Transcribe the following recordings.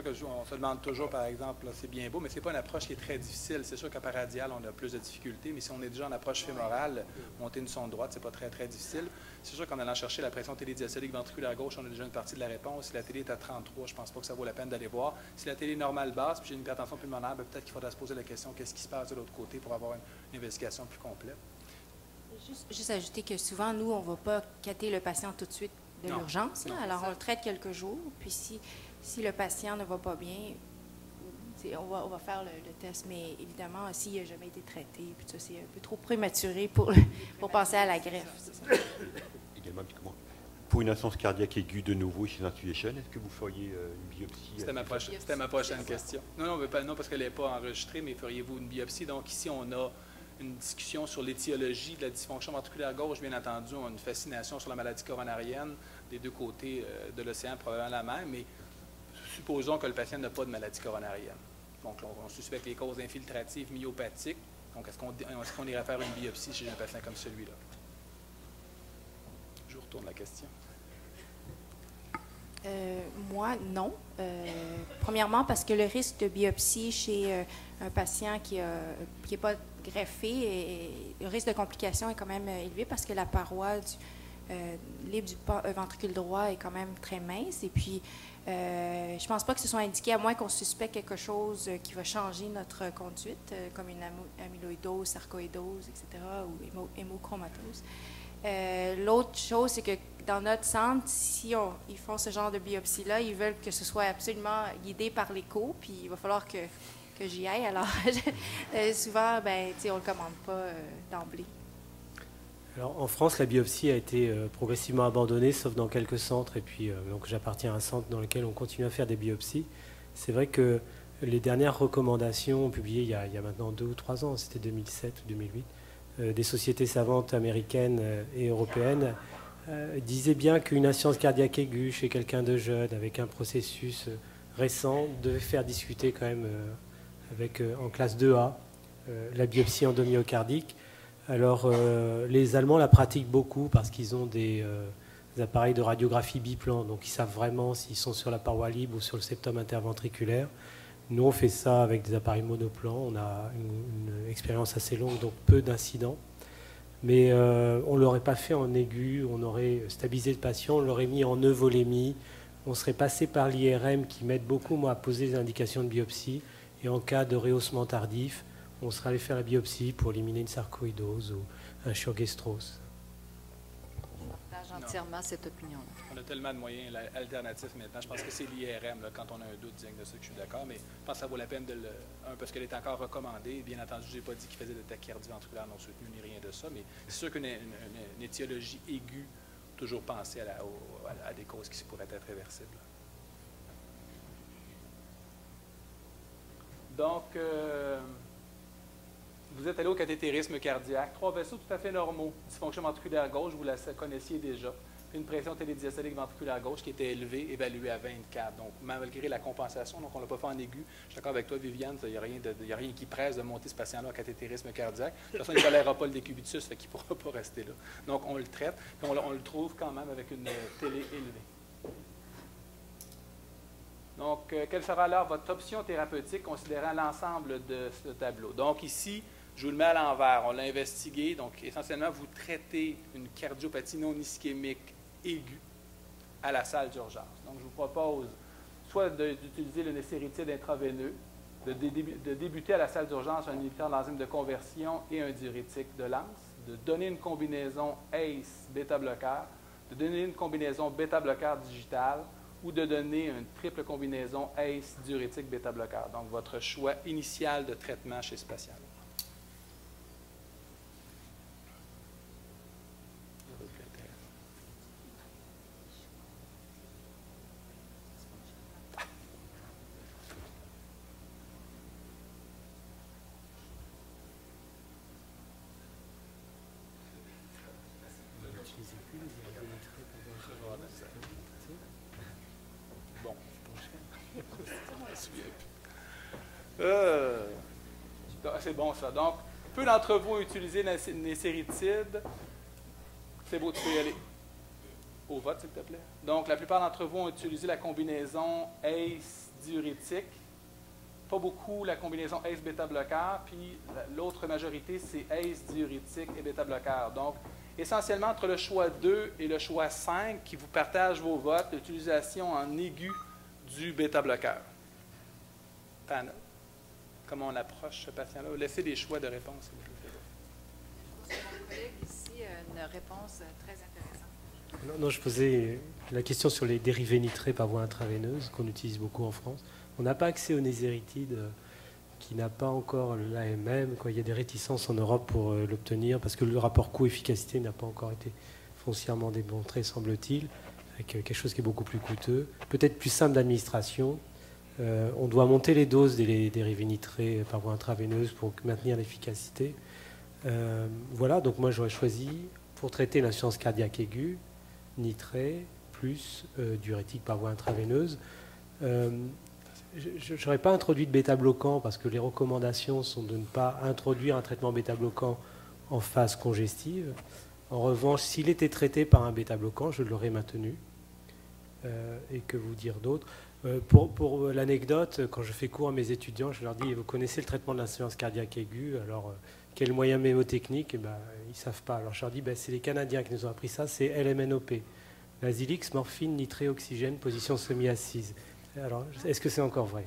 sûr qu'on se demande toujours, par exemple, c'est bien beau, mais ce n'est pas une approche qui est très difficile. C'est sûr qu'à paradial, on a plus de difficultés, mais si on est déjà en approche fémorale, monter une sonde droite, c'est pas très, très difficile. C'est sûr qu'en allant chercher la pression télédiastolique ventriculaire gauche, on a déjà une partie de la réponse. Si la télé est à 33, je ne pense pas que ça vaut la peine d'aller voir. Si la télé est normale basse, puis j'ai une hypertension pulmonaire, peut-être qu'il faudra se poser la question qu'est-ce qui se passe de l'autre côté pour avoir une investigation plus complète. Juste ajouter que souvent, nous, on ne va pas cater le patient tout de suite de l'urgence. Alors, on le traite quelques jours. Puis, si le patient ne va pas bien, on va faire le test. Mais évidemment, s'il n'a jamais été traité, puis ça, c'est un peu trop prématuré pour passer à la greffe. Également, pour une insuffisance cardiaque aiguë de nouveau chez Intuition, est-ce que vous feriez une biopsie? C'était ma prochaine question. Non, parce qu'elle n'est pas enregistrée, mais feriez-vous une biopsie? Donc, ici, on a une discussion sur l'étiologie de la dysfonction ventriculaire gauche. Bien entendu, on a une fascination sur la maladie coronarienne des deux côtés de l'océan, probablement la mer, mais supposons que le patient n'a pas de maladie coronarienne. Donc, on suspecte les causes infiltratives myopathiques. Donc, est-ce qu'on irait faire une biopsie chez un patient comme celui-là? Je vous retourne la question. Moi, non. Premièrement, parce que le risque de biopsie chez un patient qui n'est pas greffé, le risque de complication est quand même élevé parce que la paroi libre du ventricule droit est quand même très mince. Et puis, je ne pense pas que ce soit indiqué, à moins qu'on suspecte quelque chose qui va changer notre conduite, comme une amyloïdose, sarcoïdose, etc., ou hémochromatose. L'autre chose, c'est que dans notre centre, si ils font ce genre de biopsie-là, ils veulent que ce soit absolument guidé par l'écho, puis il va falloir que j'y aille. Alors, souvent, on ne le commande pas d'emblée. Alors, en France, la biopsie a été progressivement abandonnée, sauf dans quelques centres. Et puis, donc, j'appartiens à un centre dans lequel on continue à faire des biopsies. C'est vrai que les dernières recommandations publiées il y a maintenant 2 ou 3 ans, c'était 2007 ou 2008, des sociétés savantes américaines et européennes disaient bien qu'une insuffisance cardiaque aiguë chez quelqu'un de jeune, avec un processus récent, devait faire discuter quand même en classe 2A la biopsie endomyocardique. Alors, les Allemands la pratiquent beaucoup parce qu'ils ont des appareils de radiographie biplan, donc ils savent vraiment s'ils sont sur la paroi libre ou sur le septum interventriculaire. Nous, on fait ça avec des appareils monoplan. On a une expérience assez longue, donc peu d'incidents. Mais on ne l'aurait pas fait en aigu. On aurait stabilisé le patient, on l'aurait mis en euvolémie. On serait passé par l'IRM qui m'aide beaucoup, moi, à poser des indications de biopsie. Et en cas de rehaussement tardif, on serait allé faire la biopsie pour éliminer une sarcoïdose ou un Sjogren-Strauss. Je partage entièrement cette opinion-là. On a tellement de moyens alternatifs maintenant. Je pense que c'est l'IRM, quand on a un doute diagnostique, je suis d'accord, mais je pense que ça vaut la peine parce qu'elle est encore recommandée. Bien entendu, je n'ai pas dit qu'il faisait de tachycardie ventriculaire non soutenue ni rien de ça, mais c'est sûr qu'une étiologie aiguë, toujours penser à des causes qui pourraient être réversibles. Donc, vous êtes allé au cathétérisme cardiaque. 3 vaisseaux tout à fait normaux. Dysfonction ventriculaire gauche, vous la connaissiez déjà. Une pression télédiastolique ventriculaire gauche qui était élevée, évaluée à 24. Donc, malgré la compensation, donc on ne l'a pas fait en aigu. Je suis d'accord avec toi, Viviane, il n'y a rien qui presse de monter ce patient-là au cathétérisme cardiaque. De toute façon, il ne tolérera pas le décubitus, fait qu'il ne pourra pas rester là. Donc, on le traite, puis on le trouve quand même avec une télé élevée. Donc, quelle sera alors votre option thérapeutique considérant l'ensemble de ce tableau? Donc, ici, je vous le mets à l'envers. On l'a investigué. Donc, essentiellement, vous traitez une cardiopathie non ischémique aiguë à la salle d'urgence. Donc, je vous propose soit d'utiliser le nécéritide intraveineux, de débuter à la salle d'urgence un inhibiteur de l'enzyme de conversion et un diurétique de Lance, de donner une combinaison ACE bêta-bloqueur, de donner une combinaison bêta-bloqueur digital ou de donner une triple combinaison ACE diurétique bêta-bloqueur. Donc, votre choix initial de traitement chez ce patient-là. C'est bon ça. Donc, peu d'entre vous ont utilisé nécéritide. C'est beau, tu peux y aller. Au vote, s'il te plaît. Donc, la plupart d'entre vous ont utilisé la combinaison ACE diurétique, pas beaucoup la combinaison ACE-bêta-bloqueur, puis l'autre majorité, c'est ACE diurétique et bêta-bloqueur. Donc, essentiellement, entre le choix 2 et le choix 5, qui vous partagent vos votes, l'utilisation en aigu du bêta-bloqueur. Panel. Comment on approche ce patient-là? Laissez des choix de réponse, s'il vous plaît. Mon collègue ici, une réponse très intéressante. Non, je posais la question sur les dérivés nitrés par voie intraveineuse, qu'on utilise beaucoup en France. On n'a pas accès au néséritide, qui n'a pas encore l'AMM. Il y a des réticences en Europe pour l'obtenir, parce que le rapport coût-efficacité n'a pas encore été foncièrement démontré, semble-t-il, avec quelque chose qui est beaucoup plus coûteux. Peut-être plus simple d'administration. On doit monter les doses des dérivés nitrés par voie intraveineuse pour maintenir l'efficacité. Voilà, donc moi j'aurais choisi, pour traiter l'insuffisance cardiaque aiguë, nitré plus diurétique par voie intraveineuse. Je n'aurais pas introduit de bêta-bloquant parce que les recommandations sont de ne pas introduire un traitement bêta-bloquant en phase congestive. En revanche, s'il était traité par un bêta-bloquant, je l'aurais maintenu. Et que vous dire d'autre? Pour l'anecdote, quand je fais cours à mes étudiants, je leur dis, vous connaissez le traitement de l'insuffisance cardiaque aiguë, alors quel moyen mémotechnique? Ils ne savent pas. Alors je leur dis, c'est les Canadiens qui nous ont appris ça, c'est LMNOP. L'azilix, morphine, nitré, oxygène, position semi-assise. Alors, est-ce que c'est encore vrai?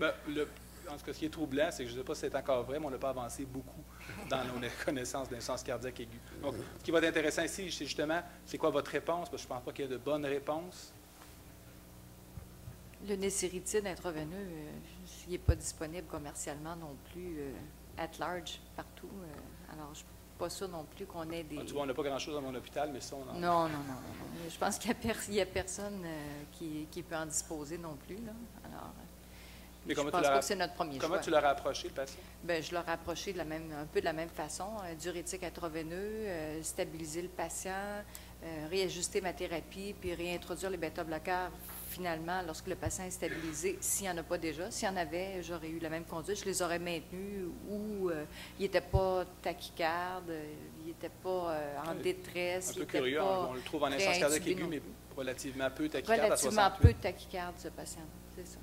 En tout cas, ce qui est troublant, c'est que je ne sais pas si c'est encore vrai, mais on n'a pas avancé beaucoup dans nos connaissances d'insuffisance cardiaque aiguë. Donc, ce qui va être intéressant ici, c'est justement, c'est quoi votre réponse? Parce que je ne pense pas qu'il y ait de bonnes réponses. Le néséritide intraveineux, il n'est pas disponible commercialement non plus, at large, partout. Alors, je ne suis pas sûre non plus qu'on ait des... Tu vois, on n'a pas grand-chose dans mon hôpital, mais ça, on en... Non. Je pense qu'il n'y a personne qui peut en disposer non plus, là. Alors, mais je pense pas que c'est notre premier choix. Comment tu l'aurais approché, le patient? Bien, je l'aurais approché un peu de la même façon. Diurétique intraveineux, stabiliser le patient, réajuster ma thérapie, puis réintroduire les bêta-bloqueurs finalement lorsque le patient est stabilisé, s'il n'y en a pas déjà. S'il y en avait, j'aurais eu la même conduite. Je les aurais maintenus où il n'était pas tachycarde, il n'était pas en détresse. Un peu curieux, on le trouve en insuffisance cardiaque aiguë, mais relativement peu tachycarde. Relativement peu tachycarde, ce patient, c'est ça.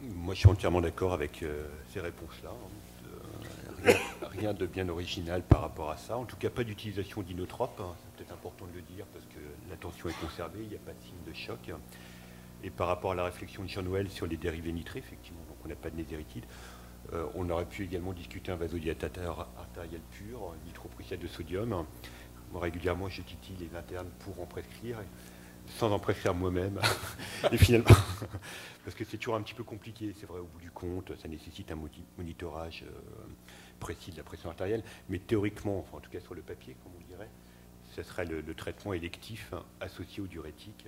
Moi, je suis entièrement d'accord avec ces réponses-là. Rien de bien original par rapport à ça. En tout cas, pas d'utilisation d'inotropes. C'est peut-être important de le dire parce que la tension est conservée, il n'y a pas de signe de choc. Et par rapport à la réflexion de Jean-Noël sur les dérivés nitrés, effectivement, donc on n'a pas de néséritide. On aurait pu également discuter un vasodilatateur artériel pur, nitroprusside de sodium. Moi, régulièrement, je titille les internes pour en prescrire, sans en prescrire moi-même. Et finalement, parce que c'est toujours un petit peu compliqué, c'est vrai, au bout du compte, ça nécessite un monitorage précis de la pression artérielle, mais théoriquement, enfin, en tout cas sur le papier, comme on dirait, ce serait le traitement électif associé au diurétique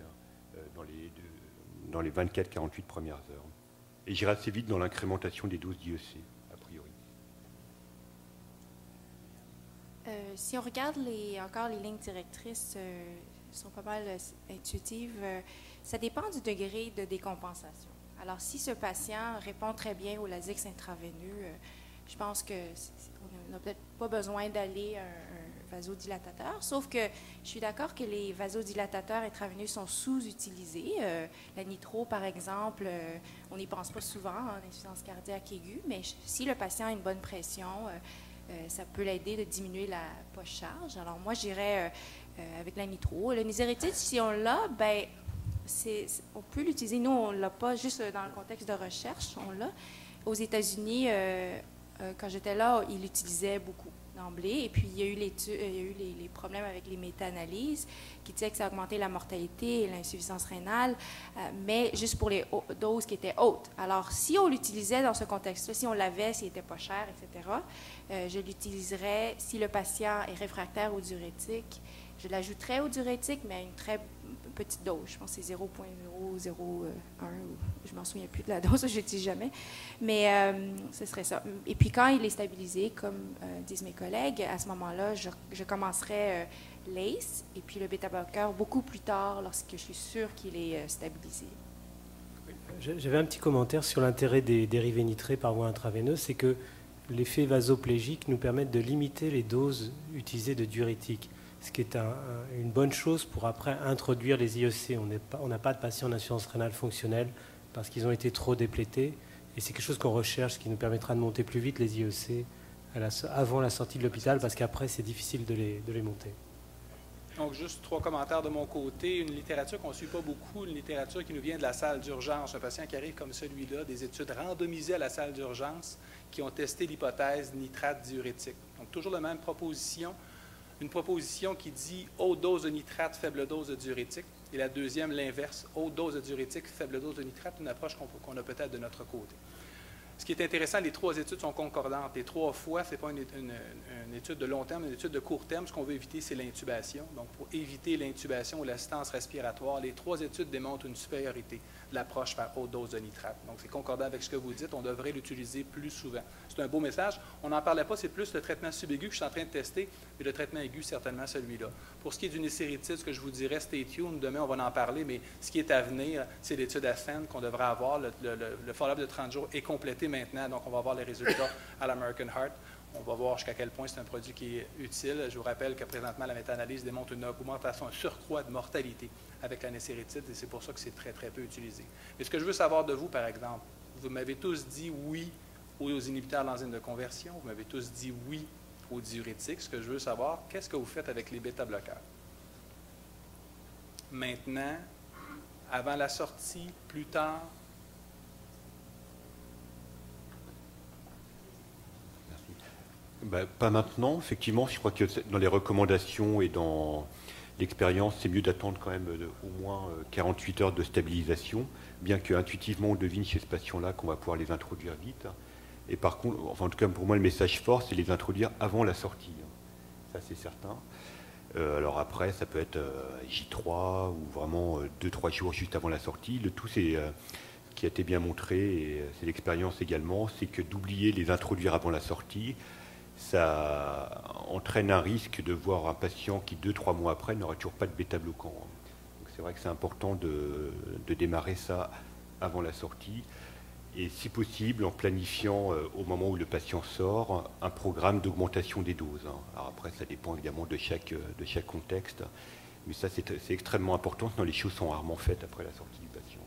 dans les 24-48 premières heures. Et j'irai assez vite dans l'incrémentation des doses d'IEC, a priori. Si on regarde encore les lignes directrices, sont pas mal intuitives, ça dépend du degré de décompensation. Alors, si ce patient répond très bien au Lasix intraveineux, je pense qu'on n'a peut-être pas besoin d'aller à un vasodilatateur, sauf que je suis d'accord que les vasodilatateurs intraveineux sont sous-utilisés. La nitro, par exemple, on n'y pense pas souvent en insuffisance cardiaque aiguë, mais si le patient a une bonne pression, ça peut l'aider de diminuer la poche-charge. Alors, moi, j'irais avec la nitro. Le néséritide, si on l'a, on peut l'utiliser. Nous, on ne l'a pas juste dans le contexte de recherche, on l'a. Aux États-Unis, quand j'étais là, ils l'utilisaient beaucoup d'emblée. Et puis, il y a eu les problèmes avec les méta-analyses qui disaient que ça augmentait la mortalité et l'insuffisance rénale, mais juste pour les doses qui étaient hautes. Alors, si on l'utilisait dans ce contexte-là, si on l'avait, s'il n'était pas cher, etc., je l'utiliserais si le patient est réfractaire au diurétique. Je l'ajouterais au diurétique, mais à une très petite dose. Je pense que c'est 0,001, je ne m'en souviens plus de la dose, je l'utilise jamais. Mais ce serait ça. Et puis quand il est stabilisé, comme disent mes collègues, à ce moment-là, je commencerai l'ACE et puis le bêta-bloqueur beaucoup plus tard lorsque je suis sûre qu'il est stabilisé. J'avais un petit commentaire sur l'intérêt des dérivés nitrés par voie intraveineuse, c'est que l'effet vasoplégique nous permet de limiter les doses utilisées de diurétiques. ce qui est une bonne chose pour après introduire les IEC. On n'a pas de patients en insuffisance rénale fonctionnelle parce qu'ils ont été trop déplétés. Et c'est quelque chose qu'on recherche, ce qui nous permettra de monter plus vite les IEC avant la sortie de l'hôpital, parce qu'après, c'est difficile de les monter. Donc, juste 3 commentaires de mon côté. Une littérature qu'on ne suit pas beaucoup, une littérature qui nous vient de la salle d'urgence. Un patient qui arrive comme celui-là, des études randomisées à la salle d'urgence qui ont testé l'hypothèse nitrate diurétique. Donc, toujours la même proposition. Une proposition qui dit haute dose de nitrate, faible dose de diurétique. Et la deuxième, l'inverse, haute dose de diurétique, faible dose de nitrate, une approche qu'on a peut-être de notre côté. Ce qui est intéressant, les 3 études sont concordantes. Les 3 fois, ce n'est pas une étude de long terme, une étude de court terme. Ce qu'on veut éviter, c'est l'intubation. Donc, pour éviter l'intubation ou l'assistance respiratoire, les 3 études démontrent une supériorité de l'approche par haute dose de nitrate. Donc, c'est concordant avec ce que vous dites. On devrait l'utiliser plus souvent. C'est un beau message. On n'en parlait pas, c'est plus le traitement subaigu que je suis en train de tester, mais le traitement aigu, certainement celui-là. Pour ce qui est d'une nécéritide, ce que je vous dirais, stay tuned. Demain, on va en parler, mais ce qui est à venir, c'est l'étude ASCEND qu'on devrait avoir. Le follow-up de 30 jours est complété maintenant, donc on va voir les résultats à l'American Heart. On va voir jusqu'à quel point c'est un produit qui est utile. Je vous rappelle que présentement, la méta-analyse démontre une augmentation, un surcroît de mortalité avec la nécéritide, et c'est pour ça que c'est très, très peu utilisé. Mais ce que je veux savoir de vous, par exemple, vous m'avez tous dit oui aux inhibiteurs de l'enzyme de conversion, vous m'avez tous dit oui aux diurétiques. Ce que je veux savoir, qu'est-ce que vous faites avec les bêta-bloqueurs? Maintenant, avant la sortie, plus tard? Ben, pas maintenant, effectivement. Je crois que dans les recommandations et dans l'expérience, c'est mieux d'attendre quand même au moins 48 heures de stabilisation, bien qu'intuitivement on devine chez ce patient-là qu'on va pouvoir les introduire vite. Et par contre, enfin en tout cas pour moi, le message fort, c'est les introduire avant la sortie. Ça, c'est certain. Alors après, ça peut être J3 ou vraiment 2-3 jours juste avant la sortie. Le tout, c'est qui a été bien montré, et c'est l'expérience également, c'est que d'oublier les introduire avant la sortie, ça entraîne un risque de voir un patient qui, 2-3 mois après, n'aura toujours pas de bêta-bloquant. Donc c'est vrai que c'est important de démarrer ça avant la sortie, et si possible, en planifiant au moment où le patient sort, un programme d'augmentation des doses. Alors après, ça dépend évidemment de chaque contexte, mais ça c'est extrêmement important, sinon les choses sont rarement faites après la sortie du patient.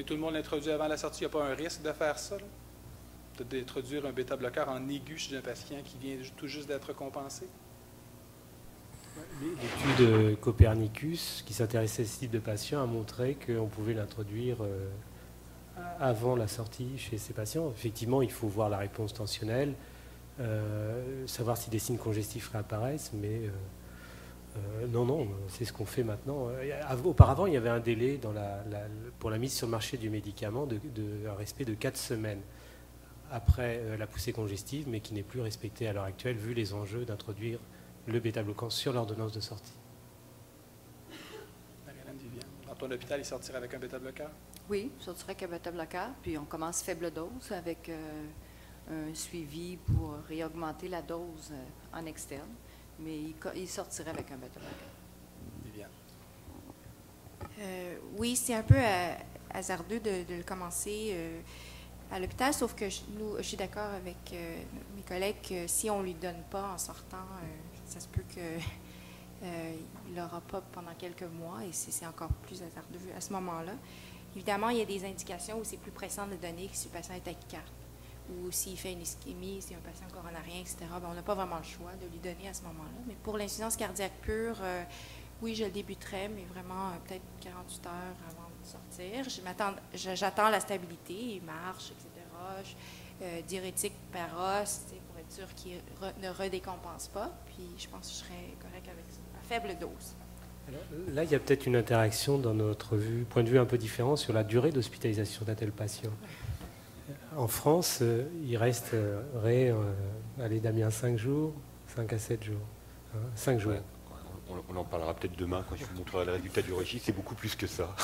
Et tout le monde l'introduit avant la sortie, il n'y a pas un risque de faire ça, là? D'introduire un bêta-bloqueur en aigu chez un patient qui vient tout juste d'être compensé? L'étude Copernicus, qui s'intéressait à ce type de patient, a montré qu'on pouvait l'introduire avant la sortie chez ces patients. Effectivement, il faut voir la réponse tensionnelle, savoir si des signes congestifs réapparaissent, mais non, c'est ce qu'on fait maintenant. Auparavant, il y avait un délai pour la mise sur le marché du médicament un respect de 4 semaines après la poussée congestive, mais qui n'est plus respecté à l'heure actuelle, vu les enjeux d'introduire le bêta-bloquant sur l'ordonnance de sortie. Marie-Hélène Viviane, dans ton hôpital, il sortirait avec un bêta-bloqueur? Oui, il sortirait avec un bêta-bloqueur, puis on commence faible dose avec un suivi pour réaugmenter la dose en externe, mais il sortirait avec un bêta-bloqueur. Viviane. Oui, c'est un peu hasardeux de le commencer à l'hôpital, sauf que je suis d'accord avec mes collègues que si on ne lui donne pas en sortant, ça se peut qu'il ne l'aura pas pendant quelques mois, et c'est encore plus hasardeux à ce moment-là. Évidemment, il y a des indications où c'est plus pressant de le donner que si le patient est tachycarde, ou s'il fait une ischémie, si un patient coronarien, etc. Ben, on n'a pas vraiment le choix de lui donner à ce moment-là. Mais pour l'insuffisance cardiaque pure, oui, je le débuterai, mais vraiment peut-être 48 heures avant de sortir. J'attends la stabilité, marche, etc. Diurétique par os, pour être sûr qu'il ne redécompense pas. Puis je pense que je serais correct avec ça, à faible dose. Alors, là, il y a peut-être une interaction dans notre point de vue un peu différent sur la durée d'hospitalisation d'un tel patient. En France, il resterait, allez Damien, 5 jours, 5 à 7 jours. 5 jours. Ouais. On en parlera peut-être demain quand je vous montrerai le résultat du registre, c'est beaucoup plus que ça.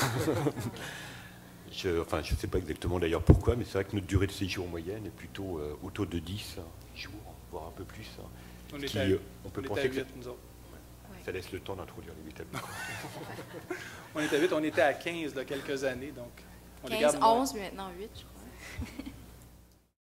Je ne sais pas exactement d'ailleurs pourquoi, mais c'est vrai que notre durée de séjour moyenne est plutôt autour de 10 jours, voire un peu plus. On peut penser que ça laisse le temps d'introduire les bêta-bloquants. On était à 8, on était à 15 il y a quelques années. Donc on 15, 11, mais maintenant 8, je crois.